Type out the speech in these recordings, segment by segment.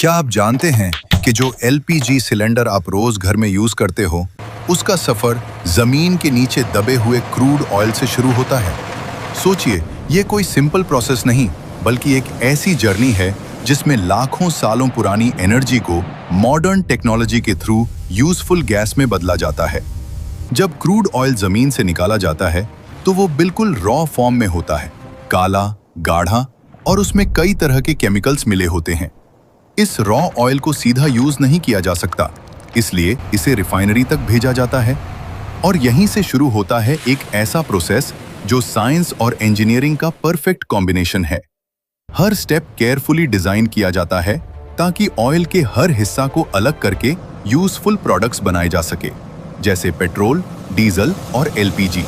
क्या आप जानते हैं कि जो एलपीजी सिलेंडर आप रोज घर में यूज करते हो, उसका सफर जमीन के नीचे दबे हुए क्रूड ऑयल से शुरू होता है। सोचिए, ये कोई सिंपल प्रोसेस नहीं, बल्कि एक ऐसी जर्नी है जिसमें लाखों सालों पुरानी एनर्जी को मॉडर्न टेक्नोलॉजी के थ्रू यूजफुल गैस में बदला जाता है। जब क्रूड ऑयल जमीन से निकाला जाता है तो वो बिल्कुल रॉ फॉर्म में होता है, काला, गाढ़ा और उसमें कई तरह के केमिकल्स मिले होते हैं। इस रॉ ऑयल को सीधा यूज नहीं किया जा सकता, इसलिए इसे रिफाइनरी तक भेजा जाता है और यहीं से शुरू होता है एक ऐसा प्रोसेस जो साइंस और इंजीनियरिंग का परफेक्ट कॉम्बिनेशन है। हर स्टेप केयरफुली डिजाइन किया जाता है ताकि ऑयल के हर हिस्सा को अलग करके यूजफुल प्रोडक्ट्स बनाए जा सके, जैसे पेट्रोल, डीजल और एलपीजी।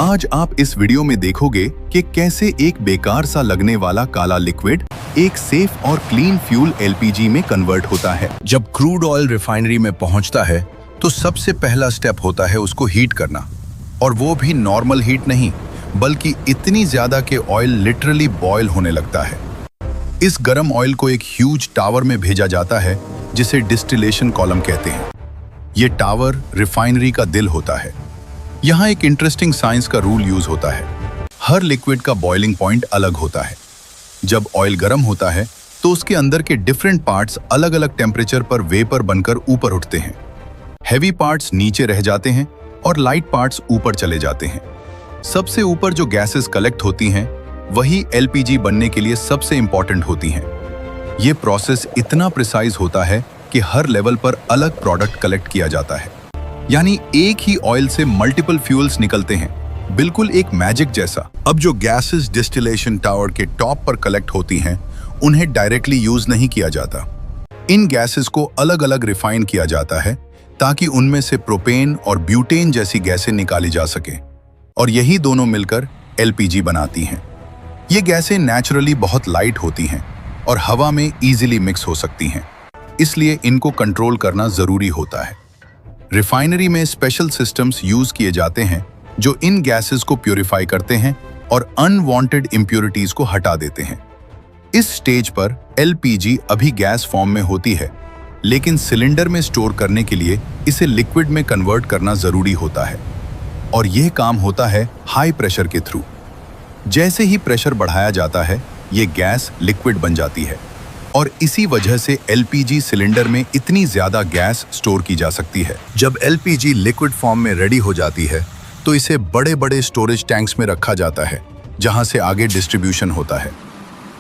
आज आप इस वीडियो में देखोगे कि कैसे एक बेकार सा लगने वाला काला लिक्विड एक सेफ और क्लीन फ्यूल एलपीजी में कन्वर्ट होता है। जब क्रूड ऑयल रिफाइनरी में पहुंचता है तो सबसे पहला स्टेप होता है उसको हीट करना, और वो भी नॉर्मल हीट नहीं, बल्कि इतनी ज्यादा कि ऑयल लिटरली बॉयल होने लगता है। इस गर्म ऑयल को एक ह्यूज टावर में भेजा जाता है जिसे डिस्टिलेशन कॉलम कहते हैं। ये टावर रिफाइनरी का दिल होता है। यहाँ एक इंटरेस्टिंग साइंस का रूल यूज होता है। हर लिक्विड का बॉइलिंग पॉइंट अलग होता है। जब ऑयल गर्म होता है तो उसके अंदर के डिफरेंट पार्ट्स अलग अलग टेम्परेचर पर वेपर बनकर ऊपर उठते हैं। हैवी पार्ट्स नीचे रह जाते हैं और लाइट पार्ट्स ऊपर चले जाते हैं। सबसे ऊपर जो गैसेस कलेक्ट होती हैं वही एलपीजी बनने के लिए सबसे इंपॉर्टेंट होती हैं। ये प्रोसेस इतना प्रिसाइज होता है कि हर लेवल पर अलग प्रोडक्ट कलेक्ट किया जाता है, यानी एक ही ऑयल से मल्टीपल फ्यूल्स निकलते हैं, बिल्कुल एक मैजिक जैसा। अब जो गैसेस डिस्टिलेशन टावर के टॉप पर कलेक्ट होती हैं, उन्हें डायरेक्टली यूज नहीं किया जाता। इन गैसेस को अलग अलग रिफाइन किया जाता है ताकि उनमें से प्रोपेन और ब्यूटेन जैसी गैसें निकाली जा सके, और यही दोनों मिलकर एलपीजी बनाती हैं। ये गैसें नेचुरली बहुत लाइट होती हैं और हवा में इजीली मिक्स हो सकती हैं, इसलिए इनको कंट्रोल करना जरूरी होता है। रिफाइनरी में स्पेशल सिस्टम्स यूज किए जाते हैं जो इन गैसेस को प्यूरिफाई करते हैं और अनवांटेड इंप्योरिटीज को हटा देते हैं। इस स्टेज पर एलपीजी अभी गैस फॉर्म में होती है, लेकिन सिलेंडर में स्टोर करने के लिए इसे लिक्विड में कन्वर्ट करना जरूरी होता है, और यह काम होता है हाई प्रेशर के थ्रू। जैसे ही प्रेशर बढ़ाया जाता है, ये गैस लिक्विड बन जाती है, और इसी वजह से एलपीजी सिलेंडर में इतनी ज्यादा गैस स्टोर की जा सकती है। जब एलपीजी लिक्विड फॉर्म में रेडी हो जाती है तो इसे बड़े बड़े स्टोरेज टैंक्स में रखा जाता है, जहां से आगे डिस्ट्रीब्यूशन होता है।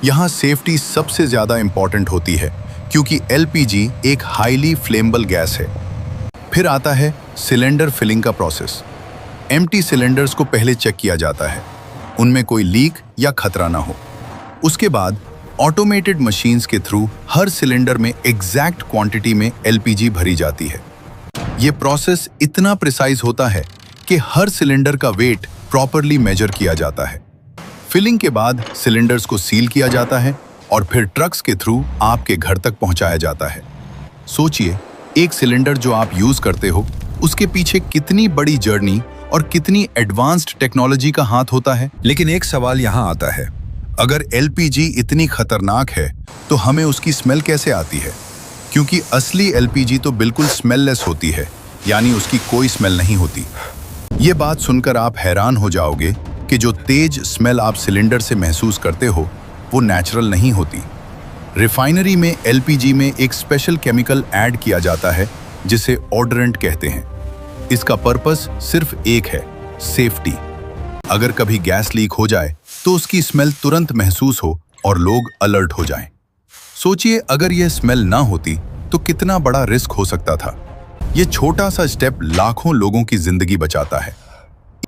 यहाँ सेफ्टी सबसे ज्यादा इंपॉर्टेंट होती है क्योंकि एलपीजी एक हाईली फ्लेमेबल गैस है। फिर आता है सिलेंडर फिलिंग का प्रोसेस। एम्प्टी सिलेंडर्स को पहले चेक किया जाता है, उनमें कोई लीक या खतरा ना हो। उसके बाद ऑटोमेटेड मशीन्स के थ्रू हर सिलेंडर में एग्जैक्ट क्वांटिटी में एलपीजी भरी जाती है। ये प्रोसेस इतना प्रिसाइज होता है कि हर सिलेंडर का वेट प्रॉपरली मेजर किया जाता है। फिलिंग के बाद सिलेंडर्स को सील किया जाता है और फिर ट्रक्स के थ्रू आपके घर तक पहुंचाया जाता है। सोचिए, एक सिलेंडर जो आप यूज करते हो, उसके पीछे कितनी बड़ी जर्नी और कितनी एडवांस्ड टेक्नोलॉजी का हाथ होता है। लेकिन एक सवाल यहाँ आता है, अगर एलपीजी इतनी खतरनाक है तो हमें उसकी स्मेल कैसे आती है? क्योंकि असली एलपीजी तो बिल्कुल स्मेललेस होती है, यानी उसकी कोई स्मेल नहीं होती। ये बात सुनकर आप हैरान हो जाओगे कि जो तेज स्मेल आप सिलेंडर से महसूस करते हो वो नेचुरल नहीं होती। रिफाइनरी में एलपीजी में एक स्पेशल केमिकल ऐड किया जाता है जिसे ऑडरेंट कहते हैं। इसका पर्पस सिर्फ एक है, सेफ्टी। अगर कभी गैस लीक हो जाए तो उसकी स्मेल तुरंत महसूस हो और लोग अलर्ट हो जाएं। सोचिए, अगर यह स्मेल ना होती तो कितना बड़ा रिस्क हो सकता था। ये छोटा सा स्टेप लाखों लोगों की जिंदगी बचाता है।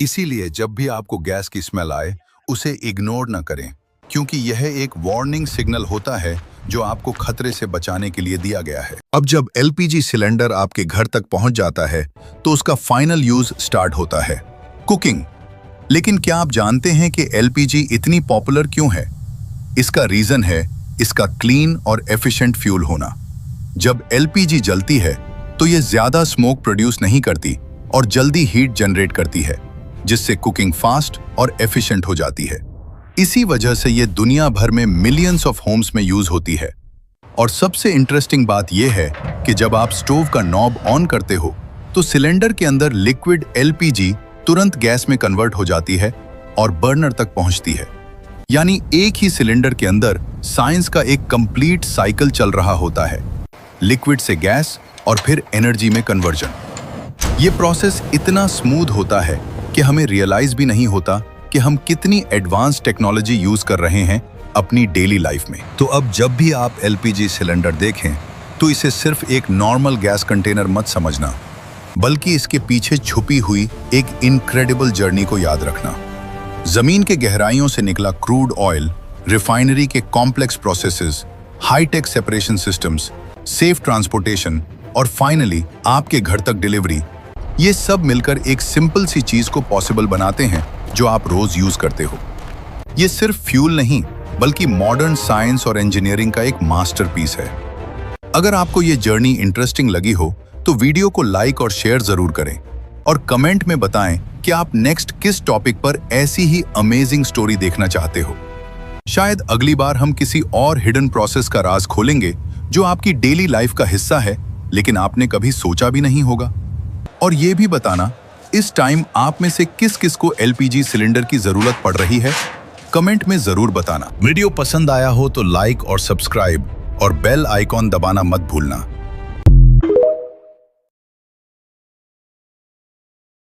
इसीलिए जब भी आपको गैस की स्मेल आए, उसे इग्नोर न करें, क्योंकि यह एक वार्निंग सिग्नल होता है जो आपको खतरे से बचाने के लिए दिया गया है। अब जब एलपीजी सिलेंडर आपके घर तक पहुंच जाता है तो उसका फाइनल यूज स्टार्ट होता है, कुकिंग। लेकिन क्या आप जानते हैं कि एलपीजी इतनी पॉपुलर क्यों है? इसका रीजन है इसका क्लीन और एफिशिएंट फ्यूल होना। जब एलपीजी जलती है तो ये ज्यादा स्मोक प्रोड्यूस नहीं करती और जल्दी हीट जनरेट करती है, जिससे कुकिंग फास्ट और एफिशिएंट हो जाती है। इसी वजह से ये दुनिया भर में मिलियंस ऑफ होम्स में यूज होती है। और सबसे इंटरेस्टिंग बात यह है कि जब आप स्टोव का नॉब ऑन करते हो तो सिलेंडर के अंदर लिक्विड एलपीजी तुरंत गैस में कन्वर्ट हो जाती है और बर्नर तक पहुंचती है। यानी एक ही सिलेंडर के अंदर साइंस का एक कंप्लीट साइकिल चल रहा होता है, लिक्विड से गैस और फिर एनर्जी में कन्वर्जन। ये प्रोसेस इतना स्मूथ होता है कि हमें रियलाइज भी नहीं होता कि हम कितनी एडवांस टेक्नोलॉजी यूज कर रहे हैं अपनी डेली लाइफ में। तो अब जब भी आप एलपीजी सिलेंडर देखें तो इसे सिर्फ एक नॉर्मल गैस कंटेनर मत समझना, बल्कि इसके पीछे छुपी हुई एक इनक्रेडिबल जर्नी को याद रखना। जमीन के गहराइयों से निकला क्रूड ऑयल, रिफाइनरी के complex processes, high tech separation systems, safe transportation और फाइनली आपके घर तक डिलीवरी, ये सब मिलकर एक सिंपल सी चीज को पॉसिबल बनाते हैं जो आप रोज यूज करते हो। ये सिर्फ फ्यूल नहीं बल्कि मॉडर्न साइंस और इंजीनियरिंग का एक मास्टरपीस है। अगर आपको ये जर्नी इंटरेस्टिंग लगी हो तो वीडियो को लाइक और शेयर जरूर करें और कमेंट में बताएं कि आप नेक्स्ट किस टॉपिक पर ऐसी ही अमेजिंग स्टोरी देखना चाहते हो। शायद अगली बार हम किसी और हिडन प्रोसेस का राज खोलेंगे जो आपकी डेली लाइफ का हिस्सा है लेकिन आपने कभी सोचा भी नहीं होगा। और ये भी बताना इस टाइम आप में से किस किस को एलपीजी सिलेंडर की जरूरत पड़ रही है, कमेंट में जरूर बताना। वीडियो पसंद आया हो तो लाइक और सब्सक्राइब और बेल आइकॉन दबाना मत भूलना।